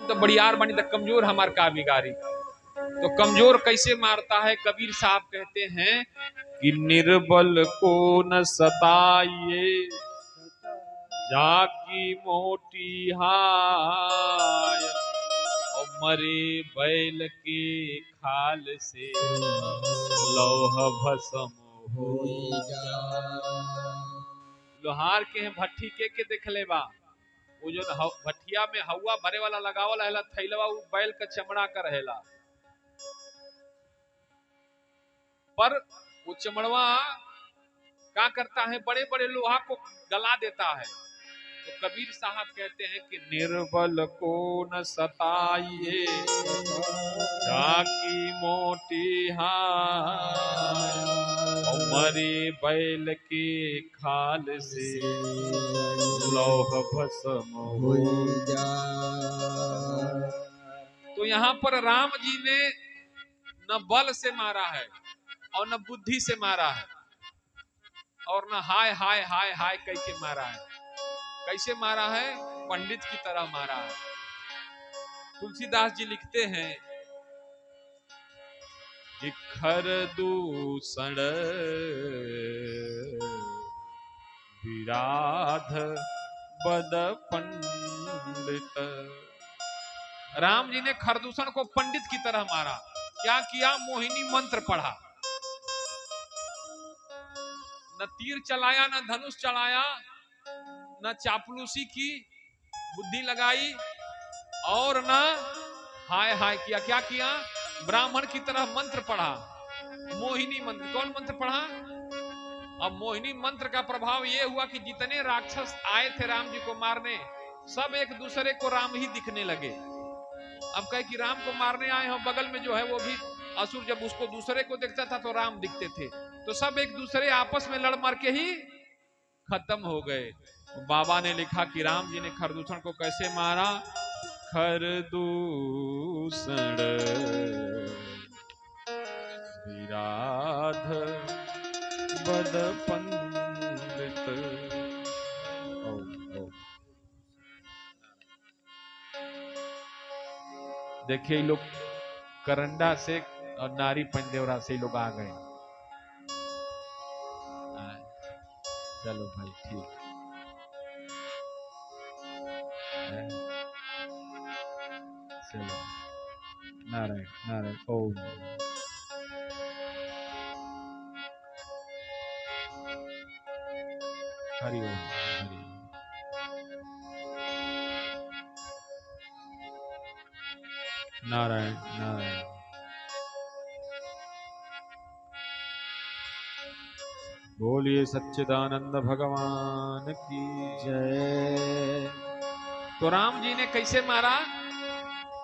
तो बड़ियार बनी तो कमजोर हमार का बिगारी। तो कमजोर कैसे मारता है? कबीर साहब कहते हैं कि निर्बल को न सताइए जाकी मोटी हाय, और मरे बैल के खाल से लौह भस्म हो जाए। लोहार के हैं भट्ठी के देख ले बा, वो जो भट्टिया में हवा भरे वाला लगावल है थैलवा, वो बैल का चमड़ा का रहेला, पर वो चमड़वा क्या करता है? बड़े बड़े लोहा को गला देता है। तो कबीर साहब कहते हैं कि निर्बल को न सताइए जाकी मोटी हाय, और मरे बैल के खाल से लौह भस्म हो जाए। तो यहाँ पर राम जी ने न बल से मारा है और न बुद्धि से मारा है, और न हाय हाय हाय हाय कैसे मारा है। कैसे मारा है? पंडित की तरह मारा है। तुलसीदास जी लिखते हैं कि खर दूषण विराध बद पंडित। राम जी ने खरदूषण को पंडित की तरह मारा। क्या किया? मोहिनी मंत्र पढ़ा, न तीर चलाया, न धनुष चलाया, न चापलूसी की बुद्धि लगाई, और न हाय हाय किया। क्या किया? ब्राह्मण की तरह मंत्र पढ़ा, मोहिनी मंत्र। कौन मंत्र पढ़ा? अब मोहिनी मंत्र का प्रभाव यह हुआ कि जितने राक्षस आए थे राम जी को मारने, सब एक दूसरे को राम ही दिखने लगे। अब कहे कि राम को मारने आए हो, बगल में जो है वो भी असुर जब उसको दूसरे को देखता था तो राम दिखते थे, तो सब एक दूसरे आपस में लड़ मार के ही खत्म हो गए। बाबा ने लिखा कि राम जी ने खरदूषण को कैसे मारा? खरदूषण विराध बद पंडित। देखिए लोग करंडा से और नारी पंडेवरा से लोग आ गए। चलो भाई ठीक है, चलो नारायण नारायण ओम। हरि ओम हरि। नारायण नारायण। बोलिए सच्चिदानंद भगवान की जय। तो राम जी ने कैसे मारा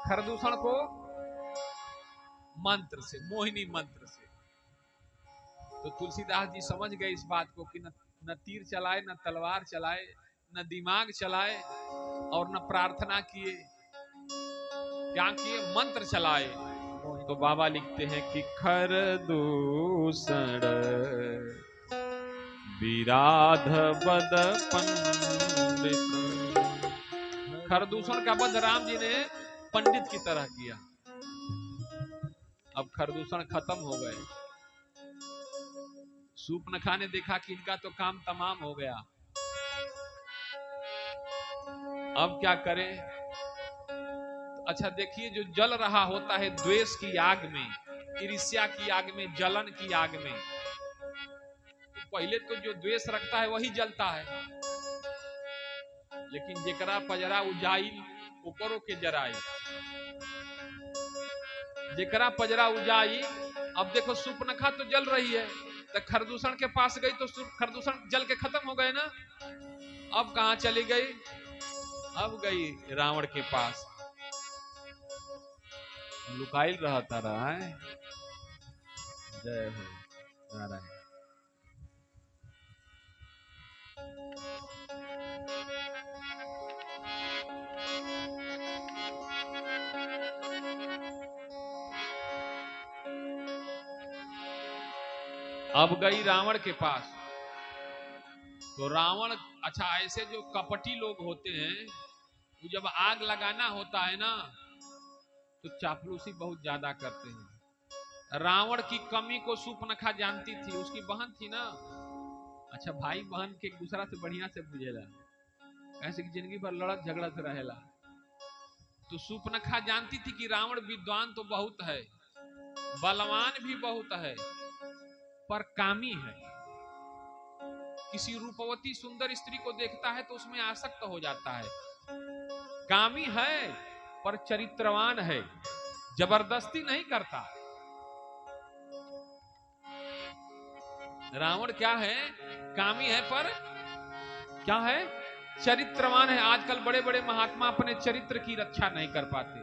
खरदूषण को? मंत्र से, मोहिनी मंत्र से। तो तुलसीदास जी समझ गए इस बात को कि न तीर चलाए, न तलवार चलाए, न दिमाग चलाए, और न प्रार्थना किए। क्या किए? मंत्र चलाए। तो बाबा लिखते हैं कि खरदूषण विराध बद पंडित। खरदूषण का वध राम जी ने पंडित की तरह किया। अब खरदूषण खत्म हो गए। सूर्पनखा ने देखा कि इनका तो काम तमाम हो गया, अब क्या करें? अच्छा देखिए, जो जल रहा होता है द्वेष की आग में, ईर्ष्या की आग में, जलन की आग में, तो पहले तो जो द्वेष रखता है वही जलता है, लेकिन जेकरा पजरा उजाई ऊपरों के जराई। जेकरा पजरा उजाई, अब देखो सूर्पनखा तो जल रही है, तो खरदूषण के पास गई तो खरदूषण जल के खत्म हो गए ना। अब कहां चली गई? अब गई रावण के पास, लुकाइल रहता रहा है। जय हो नारायण। अब गई रावण के पास, तो रावण, अच्छा ऐसे जो कपटी लोग होते हैं तो जब आग लगाना होता है ना तो चापलूसी बहुत ज्यादा करते हैं। रावण की कमी को सूर्पनखा जानती थी, उसकी बहन थी ना। अच्छा, भाई बहन के एक दूसरा से बढ़िया से बुझेला, ऐसे कि जिंदगी भर लड़त झगड़त रहेला। तो सूर्पनखा जानती थी कि रावण विद्वान तो बहुत है, बलवान भी बहुत है, पर कामी है। किसी रूपवती सुंदर स्त्री को देखता है तो उसमें आसक्त हो जाता है। कामी है पर चरित्रवान है, जबरदस्ती नहीं करता। रावण क्या है? कामी है पर क्या है? चरित्रवान है। आजकल बड़े बड़े महात्मा अपने चरित्र की रक्षा नहीं कर पाते।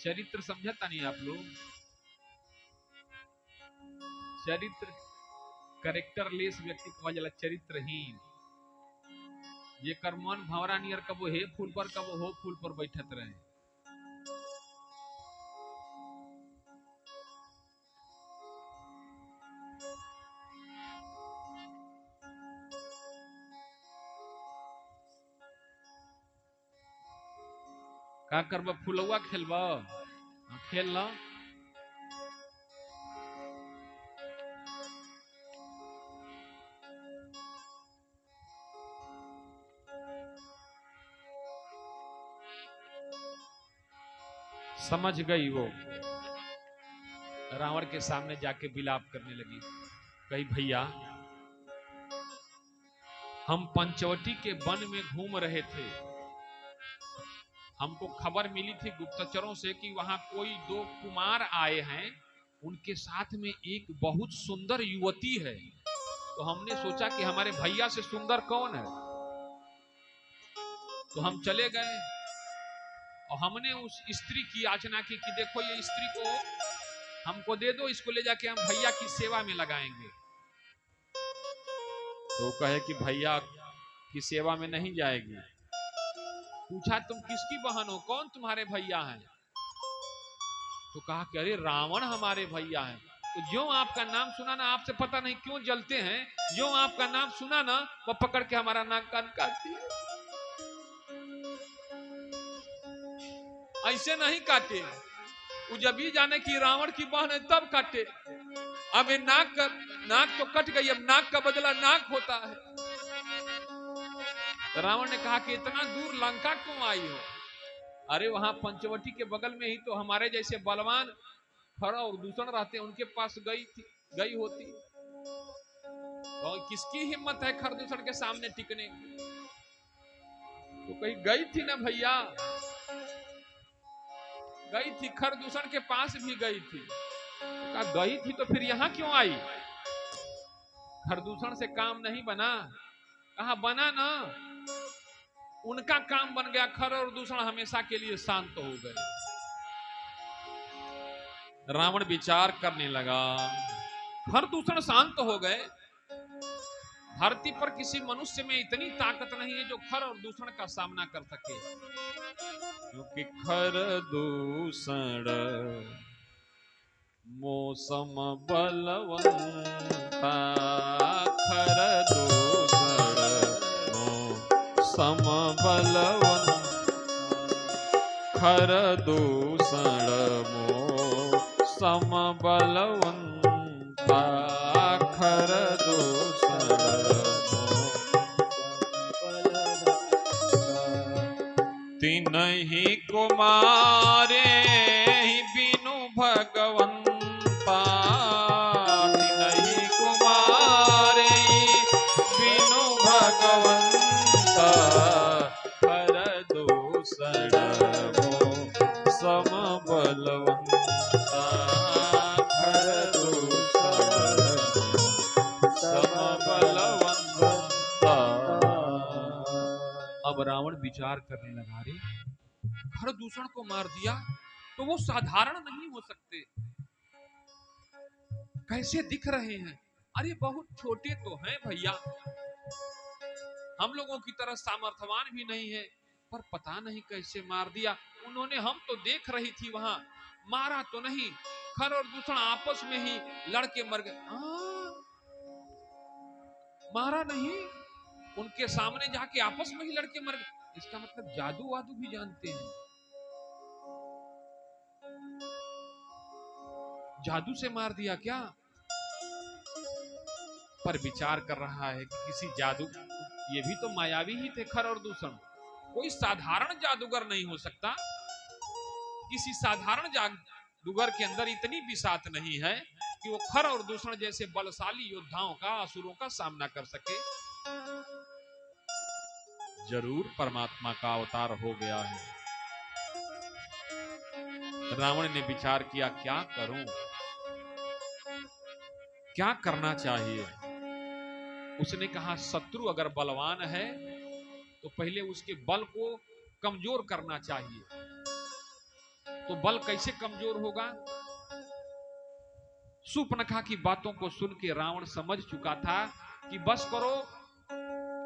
चरित्र समझता नहीं आप लोग? चरित्र कैरेक्टरलेस व्यक्ति को वजह चरित्रहीन। ये कर्मन भंवरा नियर कबो हे फूल पर कबो हो फूल पर बैठत रहे। का करब? फुलौआ खेलब? खेल लो। समझ गई वो, रावण के सामने जाके विलाप करने लगी। कही भैया, हम पंचवटी के वन में घूम रहे थे, हमको खबर मिली थी गुप्तचरों से कि वहां कोई दो कुमार आए हैं, उनके साथ में एक बहुत सुंदर युवती है। तो हमने सोचा कि हमारे भैया से सुंदर कौन है, तो हम चले गए और हमने उस स्त्री की याचना की कि देखो ये स्त्री को हमको दे दो, इसको ले जाके हम भैया की सेवा में लगाएंगे। तो कहे कि भैया की सेवा में नहीं जाएगी। पूछा तुम किसकी बहन हो, कौन तुम्हारे भैया हैं? तो कहा कि अरे रावण हमारे भैया हैं। तो जो आपका नाम सुना ना, आपसे पता नहीं क्यों जलते हैं, जो आपका नाम सुना ना वो पकड़ के हमारा नाक कान काटती है। ऐसे नहीं काटे, वो जब भी जाने की रावण की बहन है तब काटे। अब ये नाक तो कट गई, अब नाक का बदला नाक होता है। तो रावण ने कहा कि इतना दूर लंका क्यों आई हो? अरे वहां पंचवटी के बगल में ही तो हमारे जैसे बलवान खर और दूषण रहते, उनके पास गई होती। और किसकी हिम्मत है खरदूषण के सामने टिकने की? तो कहीं गई थी ना भैया, गई थी, खरदूषण के पास भी गई थी। तो कहा गई थी तो फिर यहां क्यों आई? खरदूषण से काम नहीं बना? कहा बना ना, उनका काम बन गया, खर और दूषण हमेशा के लिए शांत हो गए। रावण विचार करने लगा, खर दूषण शांत हो गए, धरती पर किसी मनुष्य में इतनी ताकत नहीं है जो खर और दूषण का सामना कर सके। क्योंकि खर दूषण मौसम बलवंता, खर दूषण मौसम बलवंता, खर दूषण मौसम बलवंता, खर दूषण तिनहि कुमारे बिनु भगवंता, तिनहि कुमारे बिनु भगवंता, खर दूषण मौसम बलवंता, खर दूषण सम बलवंता। अब रावण विचार करने लगा, रे खर दूषण को मार दिया तो वो साधारण नहीं हो सकते, कैसे दिख रहे हैं? अरे बहुत छोटे तो हैं भैया, हम लोगों की तरह सामर्थ्यवान भी नहीं है, पर पता नहीं कैसे मार दिया उन्होंने। हम तो देख रही थी वहां, मारा तो नहीं, खर और दूषण आपस में ही लड़के मर गए। मारा नहीं, उनके सामने जाके आपस में ही लड़के मर गए। इसका मतलब जादू वादू भी जानते हैं, जादू से मार दिया क्या? पर विचार कर रहा है कि किसी जादू, ये भी तो मायावी ही थे खर और दूषण, कोई साधारण जादूगर नहीं हो सकता। किसी साधारण जादूगर के अंदर इतनी बिसात नहीं है कि वो खर और दूषण जैसे बलशाली योद्धाओं का, असुरों का सामना कर सके। जरूर परमात्मा का अवतार हो गया है। रावण ने विचार किया, क्या करूं, क्या करना चाहिए। उसने कहा, शत्रु अगर बलवान है तो पहले उसके बल को कमजोर करना चाहिए। तो बल कैसे कमजोर होगा? सूर्पनखा की बातों को सुन के रावण समझ चुका था कि बस करो,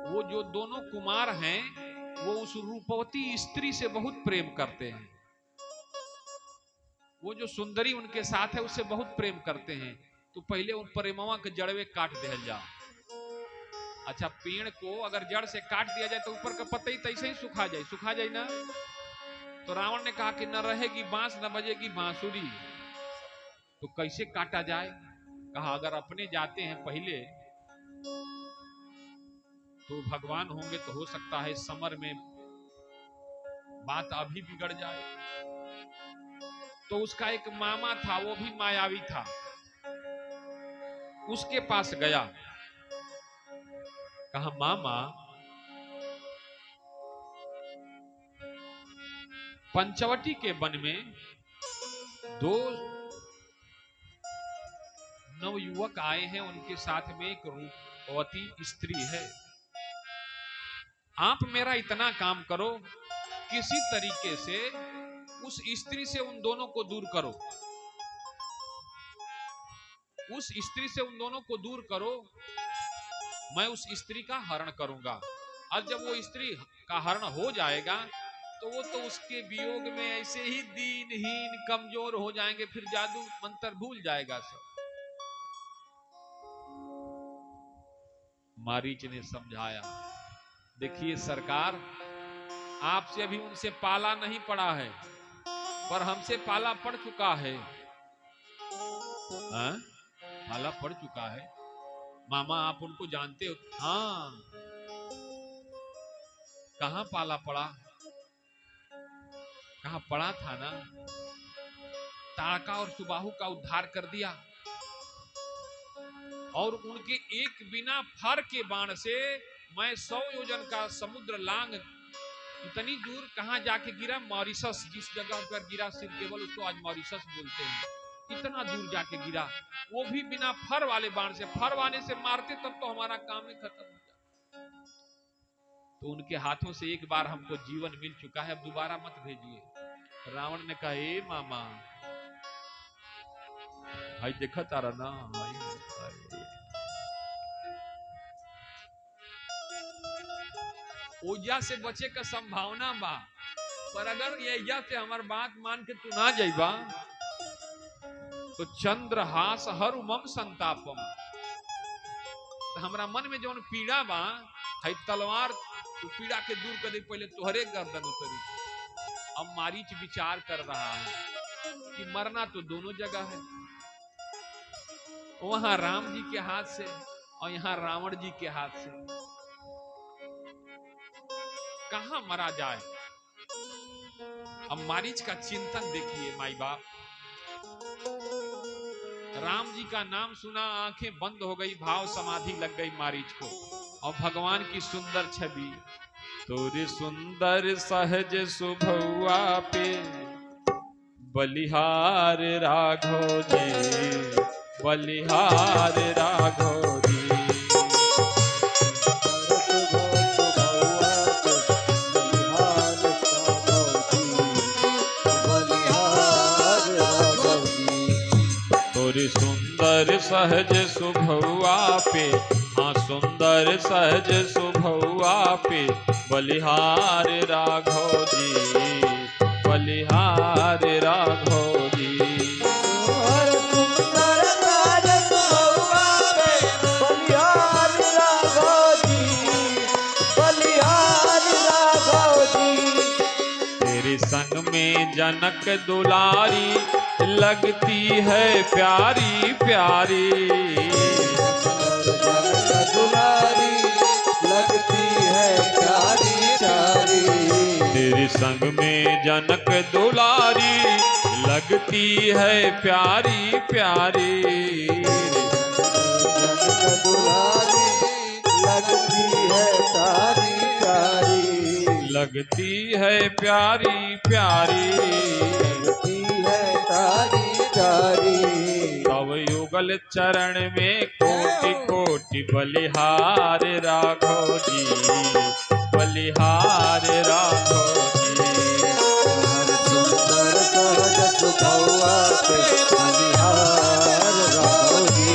वो जो दोनों कुमार हैं वो उस रूपवती स्त्री से बहुत प्रेम करते हैं, वो जो सुंदरी उनके साथ है उससे बहुत प्रेम करते हैं। तो पहले उन प्रेमवा के जड़वे काट दिया जाओ। अच्छा, पेड़ को अगर जड़ से काट दिया जाए तो ऊपर का पत्ता तैसे ही सुखा जाए ना। तो रावण ने कहा कि न रहेगी बांस न बजेगी बांसुरी, तो कैसे काटा जाए? कहा, अगर अपने जाते हैं पहले तो भगवान होंगे तो हो सकता है समर में बात अभी बिगड़ जाए। तो उसका एक मामा था, वो भी मायावी था, उसके पास गया। कहा, मामा, पंचवटी के वन में दो नवयुवक आए हैं, उनके साथ में एक रूपवती स्त्री है। आप मेरा इतना काम करो, किसी तरीके से उस स्त्री से उन दोनों को दूर करो, उस स्त्री से उन दोनों को दूर करो, मैं उस स्त्री का हरण करूंगा। और जब वो स्त्री का हरण हो जाएगा तो वो तो उसके वियोग में ऐसे ही दीनहीन कमजोर हो जाएंगे, फिर जादू मंत्र भूल जाएगा सब। मारीच ने समझाया, देखिए सरकार, आपसे अभी उनसे पाला नहीं पड़ा है, पर हमसे पाला पड़ चुका है। पाला पड़ चुका है? मामा, आप उनको जानते हो? हाँ। कहां पाला पड़ा? कहां पड़ा था ना, ताड़का और सुबाहु का उद्धार कर दिया, और उनके एक बिना फर के बाण से मैं 100 योजन का समुद्र लांग इतनी दूर कहां जाके गिरा, मॉरिशस, जिस जगह पर गिरा शिव केवल उसको आज मॉरिशस बोलते हैं। इतना दूर जाके गिरा, वो भी बिना फर वाले बाण से। फर वाले से मारते तब तो हमारा काम ही खत्म हो जाता। तो उनके हाथों से एक बार हमको जीवन मिल चुका है, अब दोबारा मत भेजिए। रावण ने कहा, ए मामा, भाई देखा तारा ना, ओजा से बचे का संभावना बा, पर अगर ये से हमार बात मान के तू ना जाइबा तो चंद्रहास हर मम संतापम, हमरा मन में जौन पीड़ा बा, है तलवार तू पीड़ा के दूर कर दे, पहले तोहरे गर्दन उतरी। अब मारीच विचार कर रहा है कि मरना तो दोनों जगह है, वहां राम जी के हाथ से और यहाँ रावण जी के हाथ से, कहां मरा जाए। अब मारीच का चिंतन देखिए माई बाप, राम जी का नाम सुना, आंखें बंद हो गई, भाव समाधि लग गई मारीच को, और भगवान की सुंदर छवि, तोरे सुंदर सहज सुभुआ पे बलिहार राघव जी, बलिहार राघव जी। सुंदर सहज सुभुआ पे, हाँ सुंदर सहज सुभुआ पे बलिहार राघव जी, बलिहार राघव जी। सुंदर सहज सुभुआ पे बलिहार राघव जी, तेरे संग में जनक दुलारी लगती है प्यारी प्यारी। जनक दुलारी लगती है प्यारी प्यारी। तेरे संग में जनक दुलारी लगती है प्यारी प्यारी। जनक दुलारी लगती है प्यारी प्यारी। लगती है प्यारी प्यारी। लगती है प्यारी प्यारी। तव युगल चरण में कोटि कोटि बलिहार राघव जी, बलिहार राघव जी। सुंदर सहज सुभवा पे बलिहार राघव जी,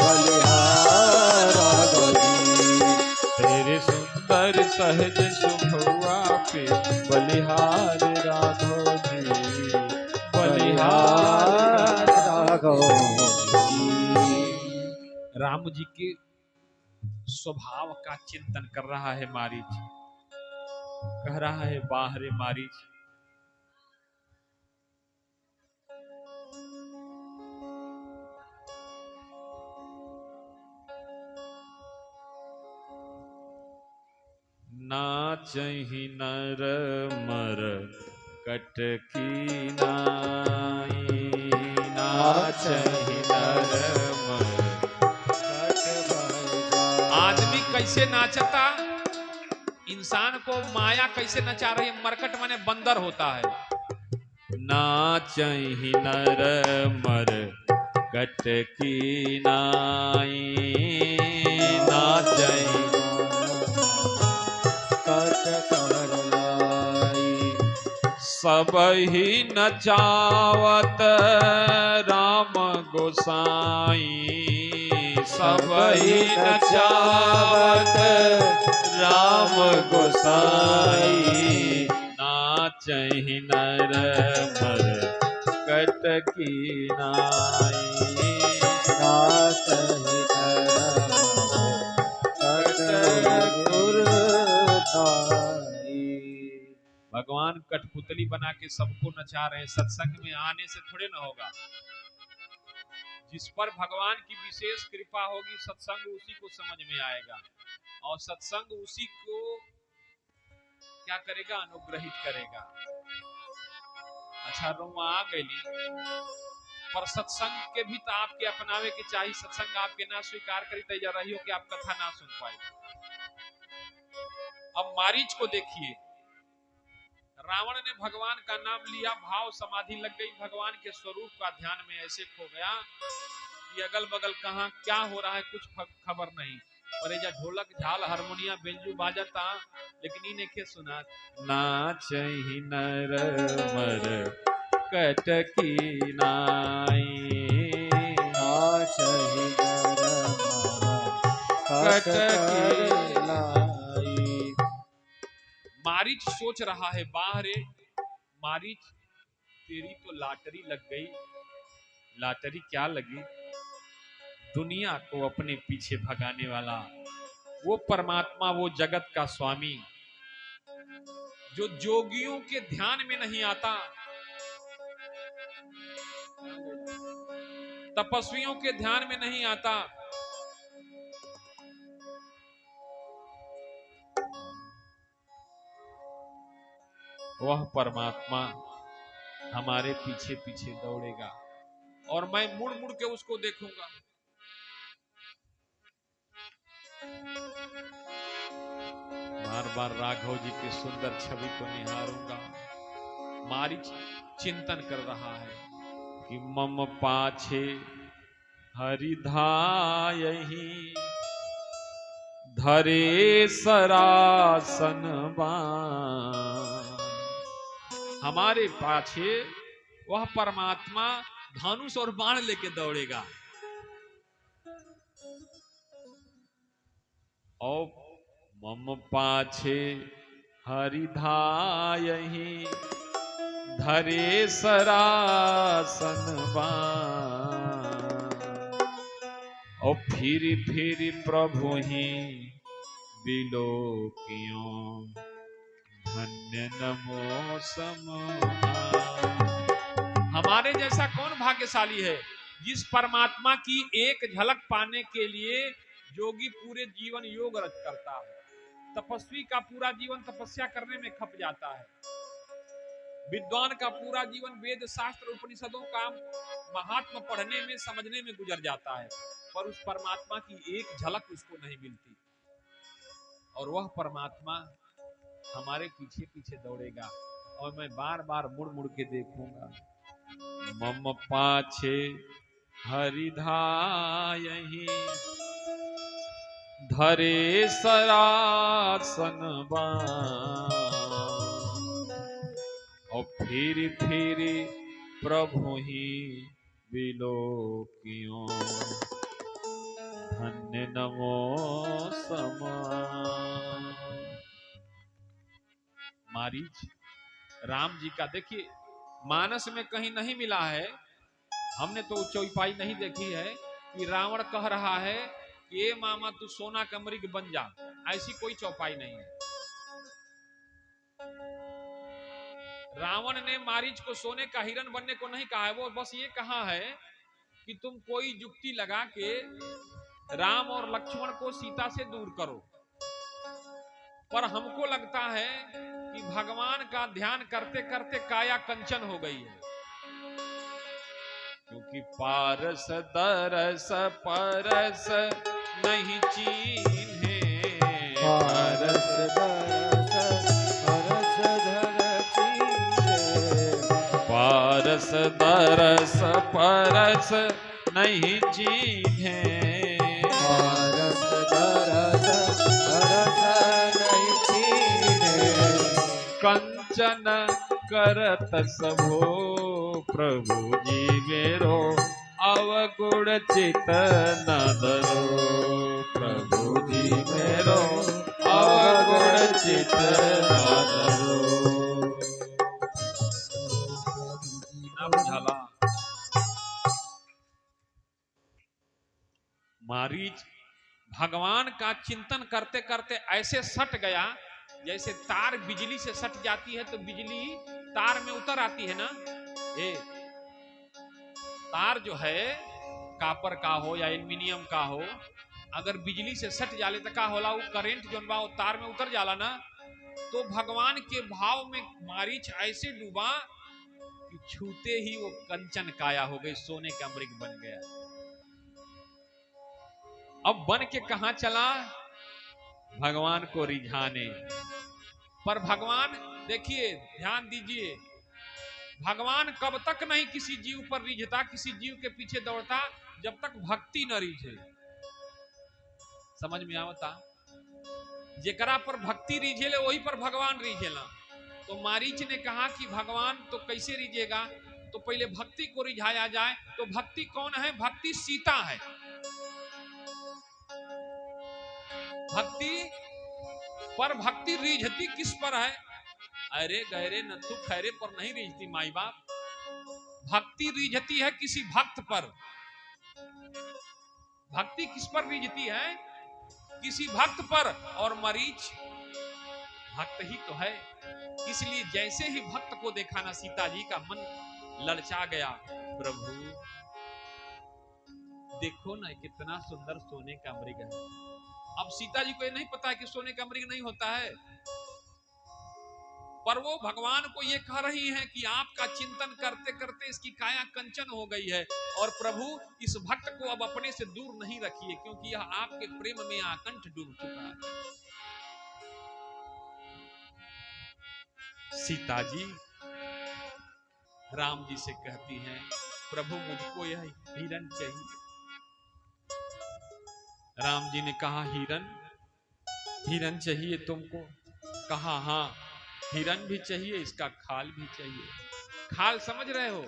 बलिहार राघव जी। तेरे सुंदर सहज सुभवा पे बलिहार राघव जी, बलिहार राघव जी। राम जी के स्वभाव का चिंतन कर रहा है मारीच। कह रहा है बाहरे मारीच, नाचहि नर मर कटकी नाई, नाचहि नर मर कट भय। आदमी कैसे नाचता, इंसान को माया कैसे नचा रही है। मरकट माने बंदर होता है। नाचहि नर मर कटकी नाई, नाचहि सब ही नचावत राम गोसाई, सब ही नचावत राम गोसाई। नाचहि नर मर कटकी नाई, नाचहि नर भगवान कठपुतली बना के सबको नचा रहे हैं। सत्संग में आने से थोड़े ना होगा। जिस पर भगवान की विशेष कृपा होगी सत्संग उसी को समझ में आएगा, और सत्संग उसी को क्या करेगा, अनुग्रहित करेगा। अच्छा रुआ आ गई, पर सत्संग के भी तो आपके अपनावे के चाहिए। सत्संग आपके ना स्वीकार करी तो जा रही हो कि आप कथा ना सुन पाए। अब मारीच को देखिए, रावण ने भगवान का नाम लिया, भाव समाधि लग गई, भगवान के स्वरूप का ध्यान में ऐसे खो गया कि अगल बगल कहां क्या हो रहा है कुछ खबर नहीं। पर एजा ढोलक झाल हारमोनिया बेंजू बाजता, लेकिन इन्हें के सुना। नाचहि नर मर कटकी नाई, नाचहि नर मर कटकी नाई। मारीच सोच रहा है, बाहरे मारीच तेरी तो लॉटरी लग गई। लॉटरी क्या लगी, दुनिया को अपने पीछे भगाने वाला वो परमात्मा, वो जगत का स्वामी जो जोगियों के ध्यान में नहीं आता, तपस्वियों के ध्यान में नहीं आता। वह परमात्मा हमारे पीछे पीछे दौड़ेगा और मैं मुड़ मुड़ के उसको देखूंगा। बार बार राघव जी की सुंदर छवि को निहारूंगा। मारीच चिंतन कर रहा है कि मम पाछे हरिधायहि, धरे सरासन बाण। हमारे पाछे वह परमात्मा धनुष और बाण लेके दौड़ेगा। और मम पाछे हरिधायहि, धरे सरासन बाण। और फिर प्रभु ही बिलोकियों धन्य धन्य नमो समाना। हमारे जैसा कौन भाग्यशाली है जिस परमात्मा की एक झलक पाने के लिए योगी पूरे जीवन योग रच करता है, तपस्वी का पूरा जीवन तपस्या करने में खप जाता है, विद्वान का पूरा जीवन वेद शास्त्र उपनिषदों का महात्म पढ़ने में समझने में गुजर जाता है, पर उस परमात्मा की एक झलक उसको नहीं मिलती। और वह परमात्मा हमारे पीछे पीछे दौड़ेगा और मैं बार बार मुड़ मुड़ के देखूंगा। मम पाछे हरिधायहि धरे सरासन बाण, और फिर प्रभु ही विलोकियों धन्य नमो समान। मारीच राम जी का देखिए मानस में कहीं नहीं मिला है, हमने तो चौपाई नहीं देखी है कि रावण कह रहा है कि ए मामा तू सोना का मृग बन जा, ऐसी कोई चौपाई नहीं है। रावण ने मारीच को सोने का हिरण बनने को नहीं कहा है, वो बस ये कहा है कि तुम कोई युक्ति लगा के राम और लक्ष्मण को सीता से दूर करो। पर हमको लगता है कि भगवान का ध्यान करते करते काया कंचन हो गई है, क्योंकि पारस दरस परस नहीं चीन्हे, पारस पारस दरस परस नहीं चीन्हे, पारस दरस नहीं चीन्हे, कंचन करत सबो प्रभु जी मेरो अवगुण चित न धरो, प्रभु जी मेरो अवगुण चित न धरो। अब झाला मारीच भगवान का चिंतन करते करते ऐसे सट गया जैसे तार बिजली से सट जाती है तो बिजली तार में उतर आती है ना, ये तार जो है कापर का हो या एल्युमिनियम का हो, अगर बिजली से सट जाले तो का होला, वो करंट जो बा वो तार में उतर जाला ना। तो भगवान के भाव में मारीच ऐसे डूबा कि छूते ही वो कंचन काया हो गई, सोने का मृग बन गया। अब बन के कहां चला? भगवान को रिझाने। पर भगवान देखिए, ध्यान दीजिए, भगवान कब तक नहीं किसी जीव पर रिझता, किसी जीव के पीछे दौड़ता, जब तक भक्ति न रिझे। समझ में आवता? जेकरा पर भक्ति रिझेले वही पर भगवान रिझेला। तो मारीच ने कहा कि भगवान तो कैसे रिझेगा, तो पहले भक्ति को रिझाया जाए। तो भक्ति कौन है? भक्ति सीता है। भक्ति पर भक्ति रिझती किस पर है? अरे गहरे नथु खैरे पर नहीं रिझती माई बाप। भक्ति रिझती है किसी भक्त पर। भक्ति किस पर रिझती है? किसी भक्त पर। और मरीच भक्त ही तो है, इसलिए जैसे ही भक्त को देखा ना, सीता जी का मन ललचा गया। प्रभु देखो ना कितना सुंदर सोने का मृग है। अब सीता जी को ये नहीं पता है कि सोने का मृग नहीं होता है, पर वो भगवान को ये कह रही हैं कि आपका चिंतन करते करते इसकी काया कंचन हो गई है, और प्रभु इस भक्त को अब अपने से दूर नहीं रखिए, क्योंकि यह आपके प्रेम में आकंठ डूब चुका है। सीता जी राम जी से कहती हैं, प्रभु मुझको यह हिरन चाहिए। राम जी ने कहा, हिरन? हिरन चाहिए तुमको? कहा हाँ, हिरन भी चाहिए, इसका खाल भी चाहिए। खाल समझ रहे हो?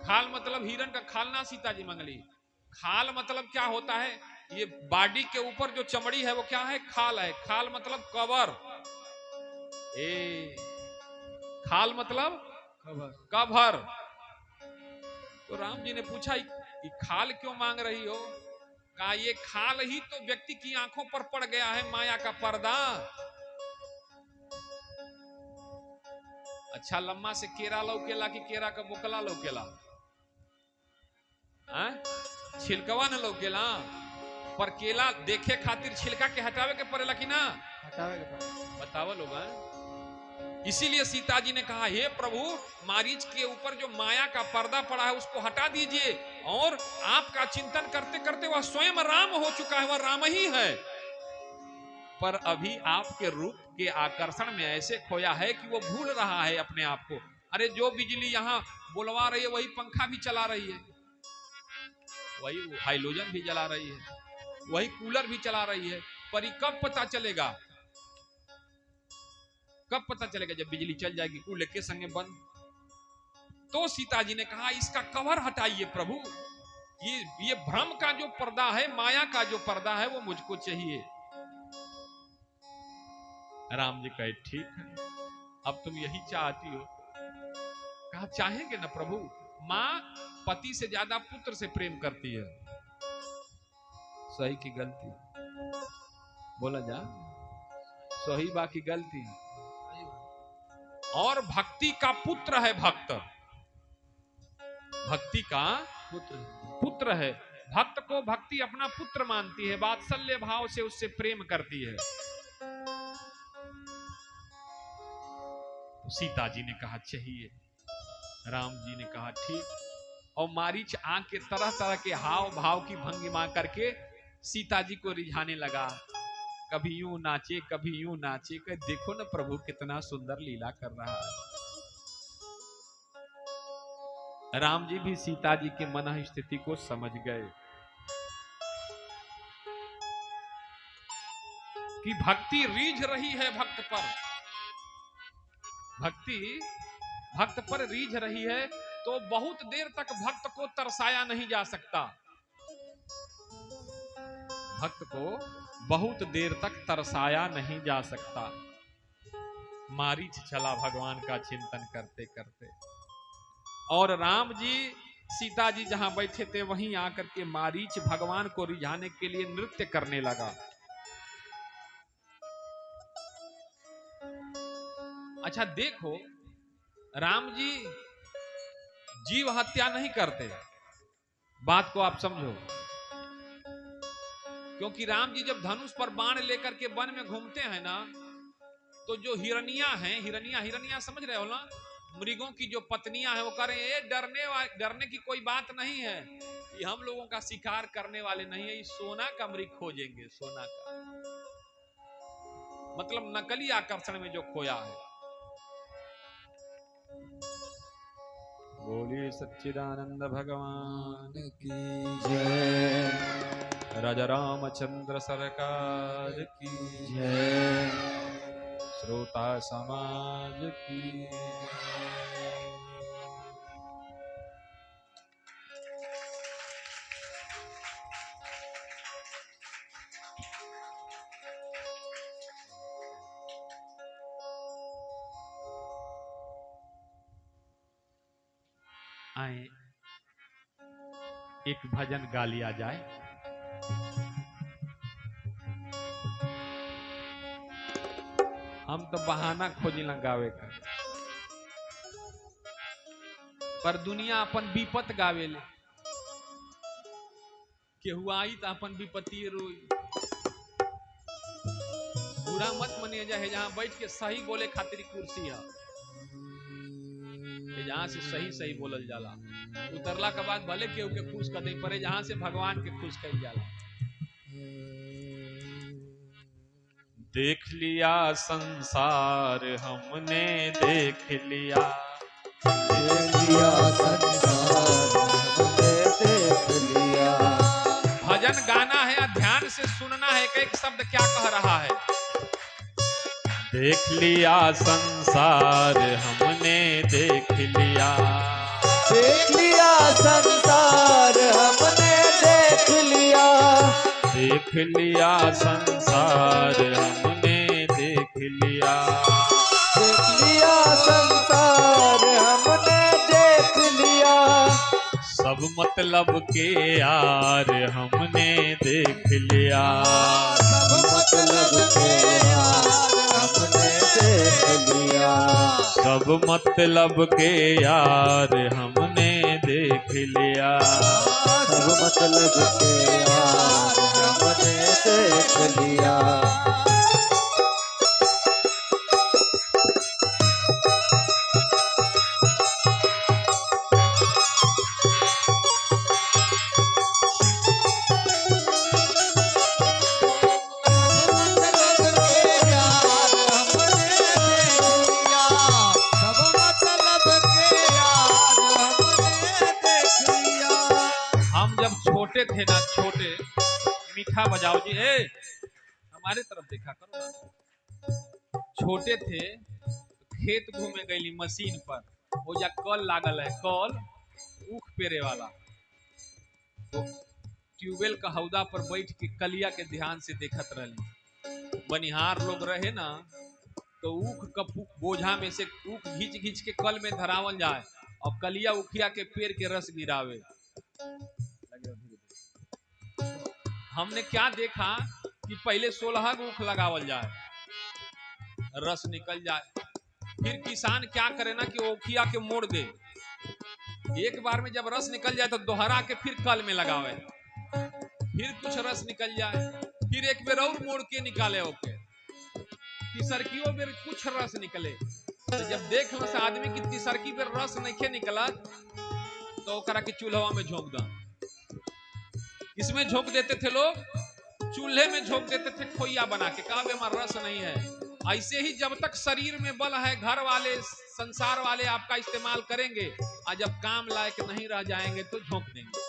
खाल मतलब हिरन का खाल ना सीता जी मंगली। खाल मतलब क्या होता है? ये बॉडी के ऊपर जो चमड़ी है वो क्या है? खाल है। खाल मतलब कवर। खाल मतलब कवर। तो राम जी ने पूछा, ये खाल क्यों मांग रही हो? कहा, ये खाल ही तो व्यक्ति की आंखों पर पड़ गया है, माया का पर्दा। अच्छा लम्मा से केरा लौकेला कि केरा का बोकला लौकेला? छिलकवा न लौकेला, पर केला देखे खातिर छिलका के हटावे के पड़ेला कि ना? हटावे के पड़ेला। बतावा लोग। इसीलिए सीता जी ने कहा, हे प्रभु, मारीच के ऊपर जो माया का पर्दा पड़ा है उसको हटा दीजिए, और आपका चिंतन करते करते वह स्वयं राम हो चुका है, वह राम ही है, पर अभी आपके रूप के आकर्षण में ऐसे खोया है कि वो भूल रहा है अपने आप को। अरे जो बिजली यहां बुलवा रही है वही पंखा भी चला रही है, वही हाइलोजन भी जला रही है, वही कूलर भी चला रही है, पर कब पता चलेगा? कब पता चलेगा? जब बिजली चल जाएगी, कूलर के संगे बंद। तो सीता जी ने कहा, इसका कवर हटाइए प्रभु, ये भ्रम का जो पर्दा है, माया का जो पर्दा है, वो मुझको चाहिए। राम जी कहे, ठीक है, अब तुम यही चाहती हो। कहा, चाहेंगे ना प्रभु, मां पति से ज्यादा पुत्र से प्रेम करती है। सही की गलती? बोला जा, सही बाकी गलती? और भक्ति का पुत्र है भक्त, भक्ति का पुत्र है। भक्त को भक्ति अपना पुत्र मानती है, वात्सल्य भाव से उससे प्रेम करती है। तो सीता जी ने कहा चाहिए, राम जी ने कहा ठीक, और मारीच आंख के तरह तरह के हाव भाव की भंगिमा करके सीता जी को रिझाने लगा। कभी यूं नाचे, कभी यूं नाचे, कहे देखो ना प्रभु कितना सुंदर लीला कर रहा है। राम जी भी सीता जी के मन स्थिति को समझ गए कि भक्ति रीझ रही है भक्त पर, भक्ति भक्त पर रीझ रही है, तो बहुत देर तक भक्त को तरसाया नहीं जा सकता। भक्त को बहुत देर तक तरसाया नहीं जा सकता। मारीच चला भगवान का चिंतन करते करते, और राम जी सीता जी जहां बैठे थे वहीं आकर के मारीच भगवान को रिझाने के लिए नृत्य करने लगा। अच्छा देखो, राम जी जीव हत्या नहीं करते, बात को आप समझो, क्योंकि राम जी जब धनुष पर बाण लेकर के वन में घूमते हैं ना, तो जो हिरनिया हैं, हिरनिया समझ रहे हो ना, मृगों की जो पत्नियां हैं, वो कह रहे हैं डरने की कोई बात नहीं है, ये हम लोगों का शिकार करने वाले नहीं है, ये सोना का मृग खोजेंगे, सोना का, मतलब नकली आकर्षण में जो खोया है। बोलिए सच्चिदानंद भगवान की जय, राजा रामचंद्र सरकार की जय, श्रोता समाज की। आए एक भजन गा लिया जाए। हम तो बहाना खोजिला गावे का, पर दुनिया अपन विपत गावे ले, केहू आई तो अपन विपत्ति रोई। बुरा मत मनिए जाए, जहां बैठ के सही बोले खातिर कुर्सी है, जहां से सही सही बोलल जाला, उतरला के बाद भले केहू के खुश कर दे, पर जहां से भगवान के खुश कइल जाला। देख लिया संसार हमने, देख लिया, देख लिया संसार हमने, देख लिया। भजन गाना है, ध्यान से सुनना है कि एक शब्द क्या कह रहा है। देख लिया संसार हमने, देख लिया, देख लिया संसार हमने, देख लिया, देख लिया संसार हमने, देख लिया, देख लिया संसार हमने, देख लिया। सब मतलब के यार हमने देख लिया। सब मतलब के यार हमने देख लिया। सब मतलब के यार हमने देख लिया। सब मतलब के यार हमने देख लिया। छोटे थे ना, छोटे, मीठा बजाओ जी, हमारे तरफ देखा करो ना। छोटे थे खेत घूमे गईली मशीन पर, वो जा कल लागल है, कल ऊख पेरे वाला, तो ट्यूबवेल का हौदा पर बैठ के कलिया के ध्यान से देखत रहली। बनिहार लोग रहे ना, तो ऊख का बोझा में से ऊख घींच घींच के कल में धरावल जाए और कलिया उखिया के पेड़ के रस गिरावे। हमने क्या देखा कि पहले 16 ऊख लगावल जाए, रस निकल जाए, फिर किसान क्या करे ना कि ओखिया के मोड़ दे, एक बार में जब रस निकल जाए तो दोहरा के फिर कल में लगावे, फिर कुछ रस निकल जाए, फिर एक बेर और मोड़ के निकाले ओके, तीसरकियों बेर कुछ रस निकले। तो जब देख लो से आदमी की तीसरकी बेर रस नहीं निकला तो ओकरा के चूल्हा में झोंक दा। इसमें झोंक देते थे लोग, चूल्हे में झोंक देते थे खोइया बना के, कहा हमारा रस नहीं है। ऐसे ही जब तक शरीर में बल है, घर वाले संसार वाले आपका इस्तेमाल करेंगे, और जब काम लायक नहीं रह जाएंगे तो झोंक देंगे।